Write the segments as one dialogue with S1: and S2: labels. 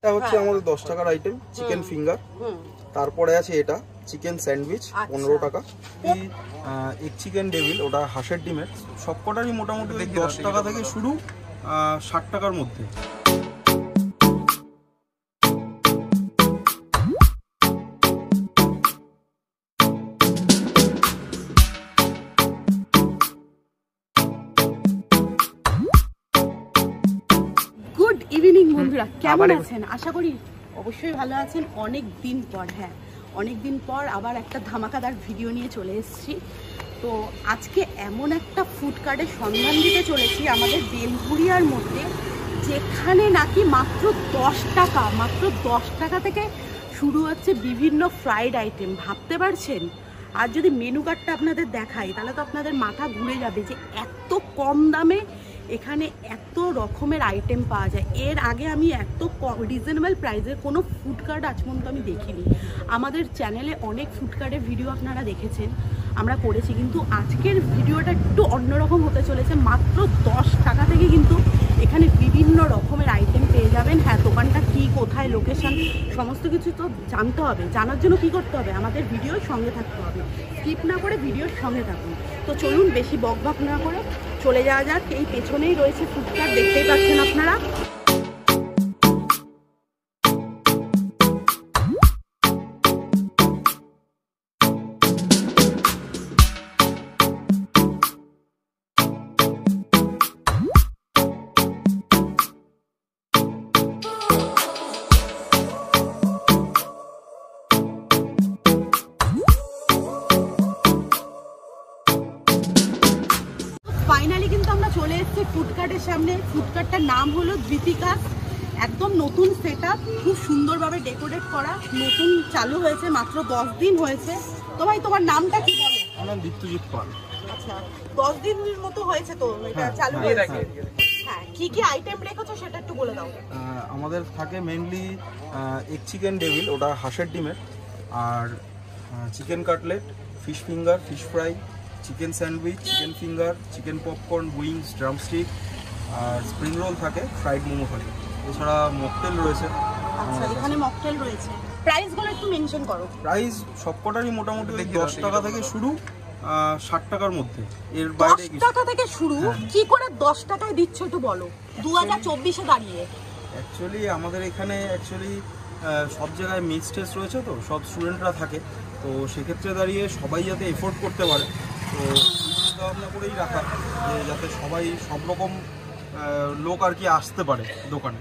S1: এটা হচ্ছে আমাদের 10 টাকার আইটেম, চিকেন ফিঙ্গার। তারপরে আছে এটা চিকেন স্যান্ডউইচ 15 টাকা। এগ চিকেন ডেভিল, ওটা হাঁসের ডিমের। সবকটারই মোটামুটি 10 টাকা থেকে শুরু, 60 টাকার মধ্যে।
S2: গুড ইভিনিং বন্ধুরা, কেমন আছেন? আশা করি অবশ্যই ভালো আছেন। অনেক দিন পর আবার একটা ধামাকাদার ভিডিও নিয়ে চলে এসেছি। তো আজকে এমন একটা ফুড কার্টের সন্ধান দিতে চলেছি আমাদের বেলঘুরিয়ার মধ্যে, যেখানে নাকি মাত্র 10 টাকা থেকে শুরু হচ্ছে বিভিন্ন ফ্রাইড আইটেম। ভাবতে পারছেন? আর যদি মেনু কার্ডটা আপনাদের দেখাই তাহলে তো আপনাদের মাথা ঘুরে যাবে যে এত কম দামে এখানে এত রকমের আইটেম পাওয়া যায়। এর আগে আমি এত রিজনেবল প্রাইসের কোনো ফুড কার্ট আজ পর্যন্ত আমি দেখিনি। আমাদের চ্যানেলে অনেক ফুড কার্টের ভিডিও আপনারা দেখেছেন, আমরা করেছি, কিন্তু আজকের ভিডিওটা একটু অন্যরকম হতে চলেছে। মাত্র 10 টাকা থেকে কিন্তু এখানে বিভিন্ন রকমের আইটেম পেয়ে যাবেন। হ্যাঁ, দোকানটা কী, কোথায়, লোকেশন, সমস্ত কিছু তো জানতে হবে। জানার জন্য কী করতে হবে? আমাদের ভিডিওর সঙ্গে থাকতে হবে, স্কিপ না করে ভিডিওর সঙ্গে থাকুন। তো চলুন বেশি বকবক না করে চলে যাওয়া যাক। এই পেছনেই রয়েছে ফুড কার্ট, দেখতেই পাচ্ছেন আপনারা। ফাইনালি কিন্তু আমরা চলে এসেছি ফুড কার্টের সামনে। ফুড কার্টটার নাম হলো দৃতিকাস। একদম নতুন সেটআপ, খুব সুন্দরভাবে ডেকোরেট করা, নতুন চালু হয়েছে, মাত্র 10 দিন হয়েছে। তো ভাই, তোমার নামটা কি বলো?
S1: আমার নাম দীপ্তজিৎ পাল।
S2: আচ্ছা, 10 দিনের মতো হয়েছে তো এটা চালু হয়েছে। হ্যাঁ, কি কি আইটেম রেখেছো সেটা একটু বলে দাও।
S1: আমাদের থাকে মেইনলি এগ চিকেন ডেভিল, ওটা হাঁসের ডিমের, আর chicken cutlet, fish finger, fish fry, chicken sandwich, chicken finger, chicken popcorn, wings, drumstick, আর স্প্রিং রোল থাকে, ফ্রাইড মোমো থাকে। এছাড়া মকটেল রয়েছে।
S2: আচ্ছা, এখানে মকটেল রয়েছে। প্রাইসগুলো একটু মেনশন করো।
S1: প্রাইস সবকটারই মোটামুটি 10 টাকা থেকে শুরু, 60 টাকার মধ্যে। এর বাইরে
S2: 10 টাকা থেকে শুরু। কি করে 10 টাকায় দিচ্ছ একটু বলো 2024 এ দাঁড়িয়ে?
S1: অ্যাকচুয়ালি আমাদের এখানে সব জায়গায় মিক্স টেস্ট রয়েছে, তো সব স্টুডেন্টরা থাকে, তো সেক্ষেত্রে দাঁড়িয়ে সবাই যাতে এফোর্ড করতে পারে, তো চিন্তা ভাবনা করেই রাখা যে যাতে সবাই সব রকম লোক আর কি আসতে পারে দোকানে।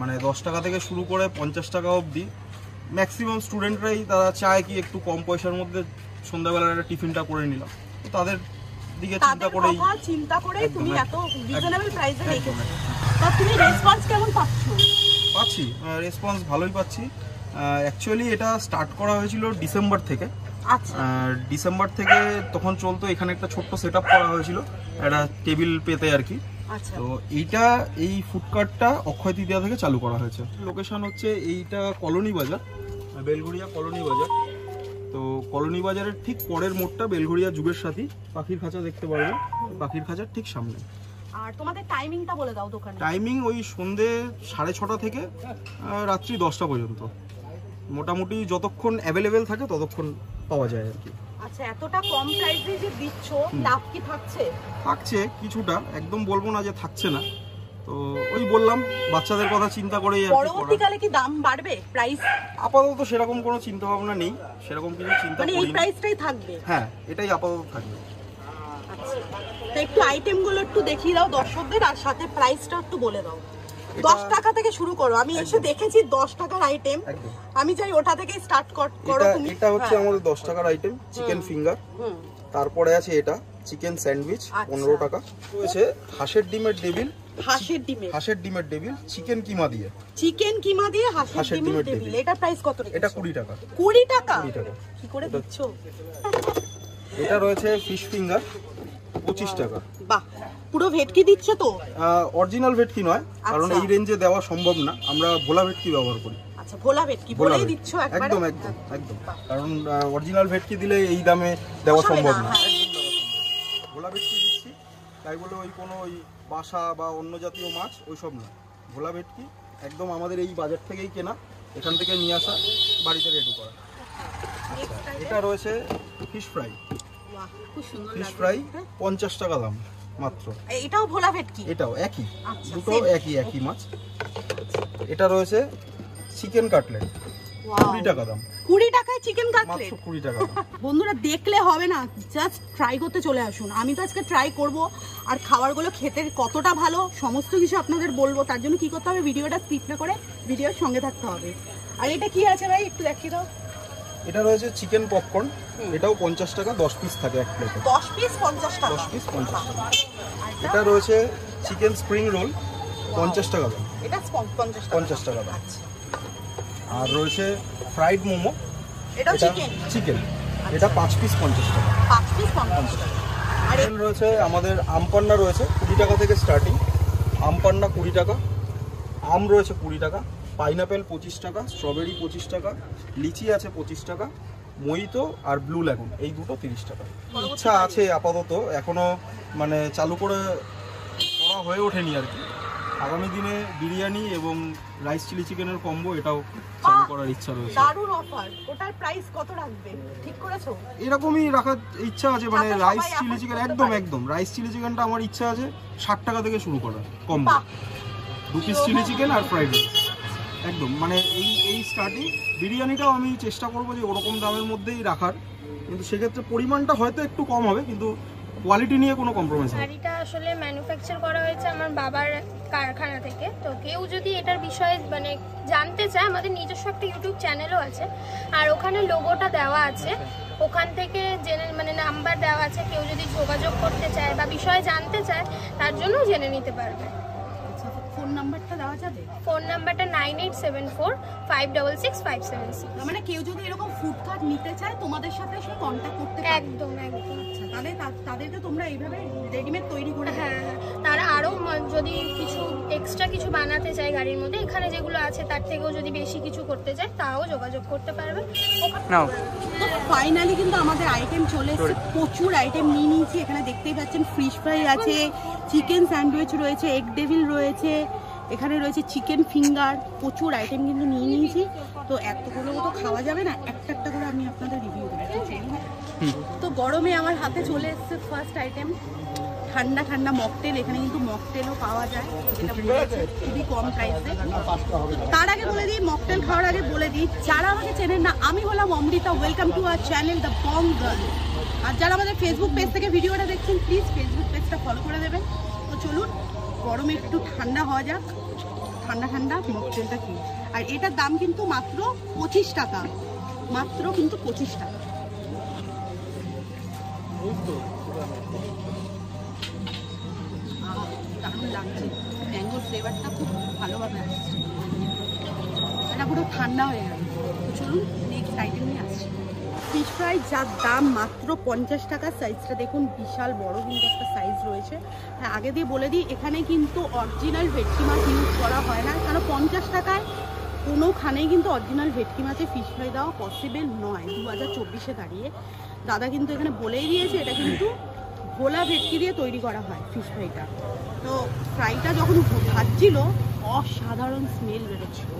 S1: মানে 10 টাকা থেকে শুরু করে 50 টাকা অবধি ম্যাক্সিমাম স্টুডেন্টরাই তারা চায় কি একটু কম পয়সার মধ্যে সন্ধ্যাবেলার একটা টিফিনটা করে নিলাম, তো তাদের দিকে
S2: চিন্তা করেই তুমি এত রিজনেবল প্রাইসে রেখেছো। তো তুমি রেসপন্স কেমন পাচ্ছো?
S1: পাচ্ছি, রেসপন্স ভালোই পাচ্ছি। অ্যাকচুয়ালি এটা স্টার্ট করা হয়েছিল ডিসেম্বর থেকে।
S2: আচ্ছা,
S1: ডিসেম্বর থেকে তখন চলতো। এখানে একটা ছোট্ট সেট আপ করা হয়েছিল একটা টেবিল পেতে আর কি। তো এই ফুড কার্টটা অক্ষয় তৃতীয়া থেকে চালু করা হয়েছে। লোকেশন হচ্ছে এইটা কলোনি বাজার, বেলঘুরিয়া কলোনি বাজার। তো কলোনি বাজারের ঠিক পরের মোড়টা বেলঘুরিয়া যুগের সাথী পাখির খাঁচা দেখতে পারবেন, পাখির খাঁচার ঠিক সামনে।
S2: আর তোমাদের টাইমিংটা বলে দাও দোকানে।
S1: টাইমিং ওই সন্ধে 6:30 থেকে রাত্রি 10টা পর্যন্ত। মোটামুটি যতক্ষণ অ্যাভেলেবেল থাকে ততক্ষণ পাওয়া যায় আর কি।
S2: আচ্ছা, এতটা কম প্রাইসে যে দিচ্ছ, লাভ কি থাকছে?
S1: থাকছে কিছুটা, একদম বলবো না যে থাকছে না। তো ওই বললাম, বাচ্চাদের কথা চিন্তা করেই আর কি।
S2: পরবর্তীকালে কি দাম বাড়বে প্রাইস?
S1: আপাতত সেরকম কোনো চিন্তা ভাবনা নেই, সেরকম কিছু চিন্তা করিনি।
S2: মানে এই প্রাইসটাই থাকবে?
S1: হ্যাঁ, এটাই আপাতত থাকবে।
S2: আচ্ছা, তো একটু আইটেমগুলো একটু দেখিয়ে দাও দর্শকদের, আর সাথে প্রাইসটা একটু বলে দাও। 10 টাকা থেকে শুরু করো। আমি এসে দেখেছি 10 টাকার আইটেম, আমি চাই ওটা থেকেই স্টার্ট করো তুমি।
S1: এটা হচ্ছে আমাদের 10 টাকার আইটেম, চিকেন ফিঙ্গার। তারপরে আছে এটা চিকেন স্যান্ডউইচ 15 টাকা। রয়েছে হাঁসের ডিমের ডেভিল, হাঁসের ডিমের ডেভিল চিকেন কিমা দিয়ে, হাঁসের ডিমের ডেভিল।
S2: এটা প্রাইস কত?
S1: এটা 20 টাকা।
S2: 20 টাকা কি করে দিচ্ছ?
S1: এটা রয়েছে ফিশ ফিঙ্গার 25 টাকা।
S2: বাহ, পুরো ভেটকি দিচ্ছ তো?
S1: অরিজিনাল ভেটকি নয়, কারণ এই রেঞ্জে দেওয়া সম্ভব না, আমরা ভোলা ভেটকি ব্যবহার করি।
S2: আচ্ছা, ভোলা ভেটকি বলেই দিচ্ছ একবারে?
S1: একদম একদম একদম, কারণ অরিজিনাল ভেটকি দিলে এই দামে দেওয়া সম্ভব না। ভোলা ভেটকি দিচ্ছি, তাই বলে ওই কোনো ওই বাসা বা অন্য জাতীয় মাছ ওইসব না, ভোলা ভেটকি একদম আমাদের এই বাজার থেকেই কেনা, এখান থেকে নিয়ে আসা, বাড়িতে রেডি করা। এটা রয়েছে ফিশ ফ্রাই।
S2: বাহ, খুব সুন্দর
S1: ফিশ ফ্রাই 50 টাকা দাম মাত্র।
S2: এটাও ভোলা ভেটকি?
S1: এটাও একই, দুটো একই মাছ। এটা রয়েছে চিকেন কাটলেট, 20 টাকা দাম।
S2: 20 টাকায় চিকেন কাটলেট?
S1: মাত্র 20 টাকা।
S2: বন্ধুরা দেখলে হবে না, জাস্ট ট্রাই করতে চলে আসুন। আমি তো আজকে ট্রাই করব, আর খাবারগুলো খেতে কতটা ভালো সমস্ত কিছু আপনাদের বলবো। তার জন্য কি করতে হবে, ভিডিওটা স্কিপ না করে ভিডিওর সঙ্গে থাকতে হবে। আর এটা কি আছে ভাই, একটু দেখিয়ে দাও।
S1: এটা রয়েছে চিকেন পপকর্ন, এটাও 50 টাকা, 10 পিস থাকে এক প্লেটে।
S2: 10 পিস 50 টাকা?
S1: 10 পিস 50 টাকা। এটা রয়েছে চিকেন স্প্রিং রোল, 50 টাকা দাম।
S2: এটা 50 টাকা
S1: দাম। আর রয়েছে ফ্রাইড মোমো,
S2: এটা চিকেন,
S1: এটা 5 পিস 50 টাকা।
S2: 5 পিস 50 টাকা।
S1: আর রয়েছে আমাদের আমপান্না রয়েছে 20 টাকা থেকে স্টার্টিং, আমপান্না 20 টাকা, আম রয়েছে 20 টাকা, পাইনাপেল 25 টাকা, স্ট্রবেরি 25 টাকা, লিচি আছে 25 টাকা, মহিতো আর ব্লু ল্যাগুন এই দুটো 30 টাকা। ইচ্ছা আছে আপাতত, এখনো মানে চালু করা হয়ে ওঠেনি আর কি। আগামী দিনে বিরিয়ানি এবং রাইস চিলি চিকেনের কম্বো এটাও চালু করার ইচ্ছা রয়েছে।
S2: দারুণ অফার। ওটার প্রাইস কত রাখবে ঠিক করেছো?
S1: এরকমই রাখার ইচ্ছা আছে, মানে রাইস চিলি চিকেন একদম রাইস চিলি চিকেনটা আমার ইচ্ছা আছে 60 টাকা থেকে শুরু করা কম্বো, 2 পিস চিলি চিকেন আর ফ্রাইড রাইস একদম, মানে এই স্টার্টিং। বিরিয়ানিটাও আমি চেষ্টা করবো যে ওরকম দামের মধ্যেই রাখার, কিন্তু সেক্ষেত্রে পরিমাণটা হয়তো একটু কম হবে, কিন্তু কোয়ালিটি নিয়ে কোনো কম্প্রোমাইজ নেই।
S3: শাড়িটা আসলে ম্যানুফ্যাকচার করা হয়েছে আমার বাবার কারখানা থেকে। তো কেউ যদি এটার বিষয়ে মানে জানতে চায়, আমাদের নিজস্ব একটা ইউটিউব চ্যানেলও আছে, আর ওখানে লোগোটা দেওয়া আছে, ওখান থেকে জেনে মানে নাম্বার দেওয়া আছে, কেউ যদি যোগাযোগ করতে চায় বা বিষয়ে জানতে চায় তার জন্য জেনে নিতে পারবে।
S2: ফোন নাম্বারটা দেওয়া যাবে?
S3: ফোন নাম্বারটা 9874566576।
S2: মানে কেউ যদি এরকম ফুড কার্ট নিতে চায় তোমাদের সাথে এসে কন্ট্যাক্ট করতে পারে?
S3: একদম।
S2: আচ্ছা, তাহলে তাদেরকে তোমরা এইভাবে রেডিমেড তৈরি করে?
S3: হ্যাঁ, তারা আরও যদি কিছু এক্সট্রা কিছু বানাতে চায় গাড়ির মধ্যে, এখানে যেগুলো আছে তার থেকেও যদি বেশি কিছু করতে চায় তাও যোগাযোগ করতে পারবে।
S2: তো ফাইনালি কিন্তু আমাদের আইটেম চলে এসেছে, প্রচুর আইটেম নিয়ে নিয়েছি। এখানে দেখতেই পাচ্ছেন ফিশ ফ্রাই আছে, চিকেন স্যান্ডউইচ রয়েছে, এগ ডেভিল রয়েছে, এখানে রয়েছে চিকেন ফিঙ্গার, প্রচুর আইটেম কিন্তু নিয়ে নিয়েছি। তো এতগুলো তো খাওয়া যাবে না, একটা একটা করে আমি আপনাদের রিভিউ দেবো। তো গরমে আমার হাতে চলে এসেছে ফার্স্ট আইটেম, ঠান্ডা ঠান্ডা মকটেল। এখানে কিন্তু মকটেলও পাওয়া যায়, যেটা খুবই কম প্রাইসে। তার আগে বলে দিই, মকটেল খাওয়ার আগে বলে দিই, যারা আমাকে চেনেন না, আমি হলাম Amrita, welcome to our channel the bong girl. আর যারা আমাদের ফেসবুক পেজ থেকে ভিডিওটা দেখছেন, প্লিজ ফেসবুক পেজটা ফলো করে দেবেন। তো চলুন গরমে একটু ঠান্ডা হওয়া যাক, ঠান্ডা ঠান্ডা মকটেলটা কি। আর এটার দাম কিন্তু মাত্র 25 টাকা, মাত্র কিন্তু 25 টাকা। দারুণ লাগছে, ম্যাঙ্গোর ফ্লেভারটা খুব ভালোভাবে আসছে, এটা পুরো ঠান্ডা হয়ে গেল। তো চলুন নেক্সট আইটেম নিয়ে আসছি। ফিশ ফ্রাই যার দাম মাত্র 50 টাকা, সাইজটা দেখুন বিশাল বড় কিন্তু একটা সাইজ রয়েছে। হ্যাঁ, আগে দিয়ে বলে দিই, এখানে কিন্তু অরিজিনাল ভেটকি মাছ ইউজ করা হয় না, কারণ 50 টাকায় কোনোখানেই কিন্তু অরিজিনাল ভেটকি মাছে ফিশ ফ্রাই দেওয়া পসিবল নয় 2024-এ দাঁড়িয়ে। দাদা কিন্তু এখানে বলেই দিয়েছে এটা কিন্তু ভোলা ভেটকি দিয়ে তৈরি করা হয় ফিশ ফ্রাইটা। তো ফ্রাইটা যখন ভাজছিল অসাধারণ স্মেল বেরোচ্ছিল,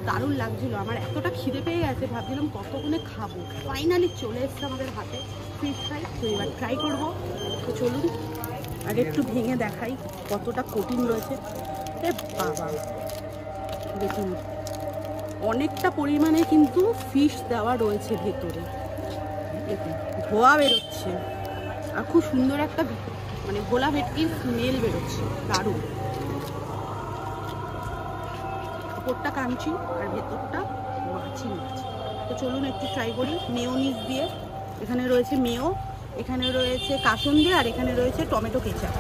S2: দারুণ লাগছিল। আমার এতটা খিদে পেয়ে গেছে, ভাবছিলাম কতক্ষণে খাবো। ফাইনালি চলে এসছে আমাদের হাতে ফিশ ফ্রাই, তো এবার ট্রাই করবো। তো চলুন আগে একটু ভেঙে দেখাই কতটা কঠিন রয়েছে। বাবা দেখুন, অনেকটা পরিমাণে কিন্তু ফিশ দেওয়া রয়েছে ভেতরে, দেখুন ধোয়া বেরোচ্ছে, আর খুব সুন্দর একটা মানে ভোলা ভেটকির স্মেল বেরোচ্ছে, দারুণ। উপরটা কাঞ্চি আর ভেতরটা মাছি মাছ। তো চলুন একটু ট্রাই করি মেয়োনিজ দিয়ে। এখানে রয়েছে মেয়ো, এখানে রয়েছে কাসুন্দি, আর এখানে রয়েছে টমেটো কেচাপ।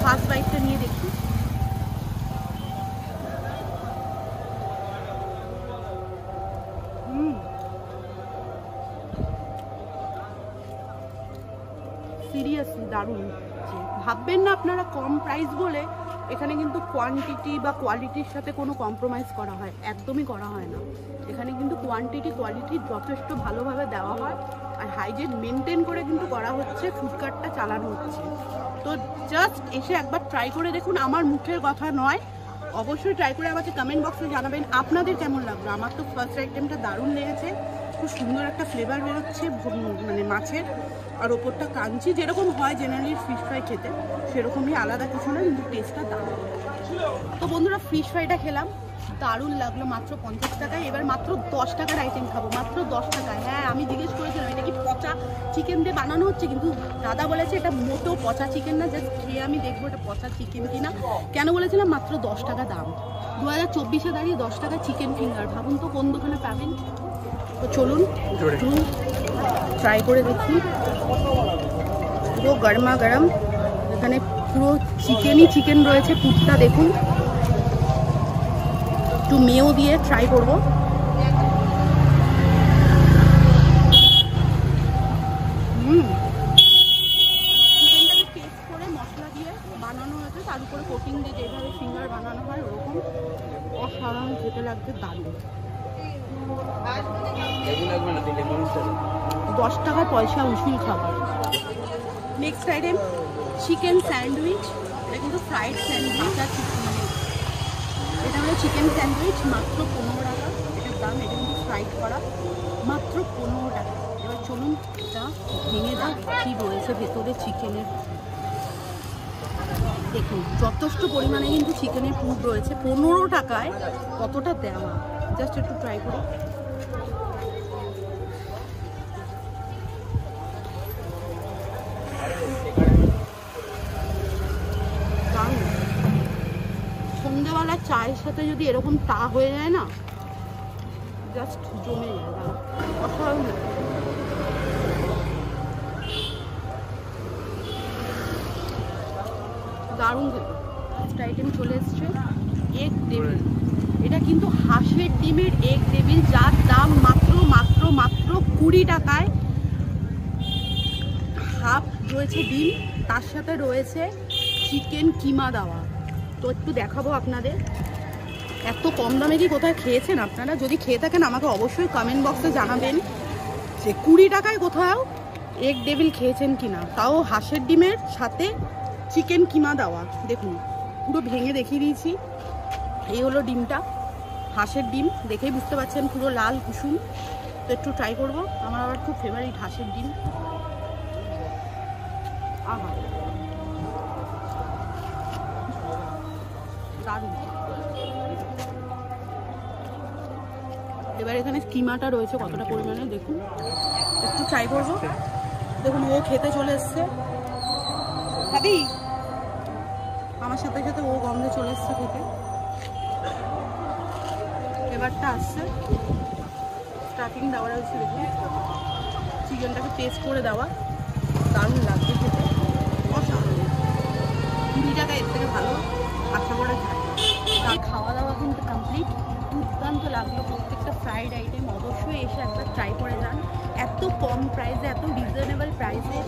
S2: ফার্স্ট বাইটটা নিয়ে দেখি। সিরিয়াসলি দারুণ। ভাববেন না আপনারা কম প্রাইস বলে এখানে কিন্তু কোয়ান্টিটি বা কোয়ালিটির সাথে কোনো কম্প্রোমাইজ করা হয়, একদমই করা হয় না। এখানে কিন্তু কোয়ান্টিটি কোয়ালিটি যথেষ্ট ভালোভাবে দেওয়া হয়, আর হাইজিন মেনটেন করে কিন্তু করা হচ্ছে, ফুডকার্টটা চালানো হচ্ছে। তো জাস্ট এসে একবার ট্রাই করে দেখুন, আমার মুখের কথা নয়, অবশ্যই ট্রাই করে আমাকে কমেন্ট বক্সে জানাবেন আপনাদের কেমন লাগলো। আমার তো ফার্স্ট আইটেমটা দারুণ লেগেছে, খুব সুন্দর একটা ফ্লেভার বেরোচ্ছে মানে মাছের, আর ওপরটা কাঞ্চি যেরকম হয় জেনারেলি ফিশ ফ্রাই খেতে সেরকমই, আলাদা কিছু না, কিন্তু টেস্টটা দারুণ। তো বন্ধুরা ফিশ ফ্রাইটা খেলাম, দারুণ লাগলো, মাত্র 50 টাকায়। এবার মাত্র 10 টাকার আইটেম খাবো, মাত্র 10 টাকায়। হ্যাঁ আমি জিজ্ঞেস করেছিলাম এটা কি পচা চিকেন দিয়ে বানানো হচ্ছে, কিন্তু দাদা বলেছে এটা মোটেও পচা চিকেন না, জাস্ট খেয়ে আমি দেখবো এটা পচা চিকেন কিনা। কেন বলেছিলাম? মাত্র 10 টাকা দাম। 2024-এ দাঁড়িয়ে 10 টাকা চিকেন ফিঙ্গার, ভাবুন তো কোন দোকানে পাবেন। তো চলুন একটু ট্রাই করে দেখি। পুরো গরমা গরম, এখানে পুরো চিকেন রয়েছে, পুরটা দেখুন। একটু মেও দিয়ে ট্রাই করবো। চিকেনটাকে পেস্ট করে মশলা দিয়ে বানানো হয়েছে, তার উপরে কোটিং দিয়ে যেভাবে ফিঙ্গার বানানো হয় ওরকম অসাধারণ খেতে লাগছে, দারুণ। 10 টাকার পয়সা উসুল খাবার। Next item chicken sandwich. এটা কিন্তু ফ্রাইড স্যান্ডউইচ, আর এটা হলো চিকেন স্যান্ডউইচ, মাত্র 15 টাকা এটার দাম। এটা কিন্তু ফ্রাইড করা, মাত্র 15 টাকা। এবার চলুন এটা ভেঙে দাও কী রয়েছে ভেতরে চিকেনের। দেখুন যথেষ্ট পরিমাণে কিন্তু চিকেনের পুর রয়েছে। 15 টাকায় কতটা দেওয়া, জাস্ট একটু ট্রাই করো। সন্ধ্যেবেলা চায়ের সাথে যদি এরকম তা হয়ে যায় না, জাস্ট জমে যায়, অসাধারণ। দারুণ খেতে। নেক্সট আইটেম চলে এসছে এগ টেবিল। এটা কিন্তু হাঁসের ডিমের এগ টেবিল, যার দাম মাত্র মাত্র মাত্র 20 টাকায়। হাফ রয়েছে ডিম, তার সাথে রয়েছে চিকেন কিমা দেওয়া। তো একটু দেখাবো আপনাদের, এত কম দামে কি কোথায় খেয়েছেন আপনারা? যদি খেয়ে থাকেন আমাকে অবশ্যই কমেন্ট বক্সে জানাবেন যে 20 টাকায় কোথাও এগ টেবিল খেয়েছেন কিনা, তাও হাঁসের ডিমের সাথে চিকেন কিমা দেওয়া। দেখুন পুরো ভেঙে দেখিয়ে দিয়েছি, এই হলো ডিমটা, হাঁসের ডিম, দেখেই বুঝতে পারছেন পুরো লাল কুসুম। তো একটু ট্রাই করবো, আমার আবার খুব ফেভারিট হাঁসের ডিম। আহা দারুণ। এবার এখানে কিমাটা রয়েছে কতটা পরিমাণে দেখুন, একটু ট্রাই করবো। দেখুন ও খেতে চলে এসছে, ভাবি আমার সাথে সাথে ও গন্ধে চলে এসছে খেতে। এবারটা আসছে, স্টার্টিং দেওয়া রয়েছে, দেখুন চিকেনটাকে টেস্ট করে দেওয়া, দারুণ লাগছে খেতে, অসাধারণ। 20 টাকা এর থেকে ভালো আশা করে থাকে। খাওয়া দাওয়া কিন্তু কমপ্লিট, দুর্দান্ত লাগলো প্রত্যেকটা ফ্রাইড আইটেম। অবশ্যই এসে একবার ট্রাই করে যান, এত কম প্রাইসে, এত রিজনেবল প্রাইসে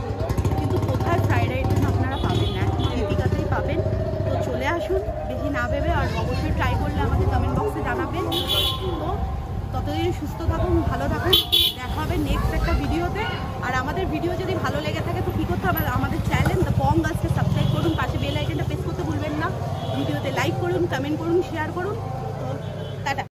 S2: কিন্তু কোথায় ফ্রাইড আইটেম আপনারা পাবেন না, দীঘাতেই পাবেন। তো চলে আসুন বেশি না ভেবে, আর অবশ্যই ট্রাই করলে আমাকে কমেন্ট বক্সে জানাবেন। তো ততদিন সুস্থ থাকুন, ভালো থাকুন, দেখা হবে নেক্সট একটা ভিডিওতে। আর আমাদের ভিডিও যদি ভালো লেগে থাকে তো কী করতে হবে, আমাদের চ্যানেল দ্য পং গার্লসকে সাবস্ক্রাইব করুন, পাশে বেল আইকনটা প্রেস করতে ভুলবেন না, ভিডিওতে লাইক করুন, কমেন্ট করুন, শেয়ার করুন।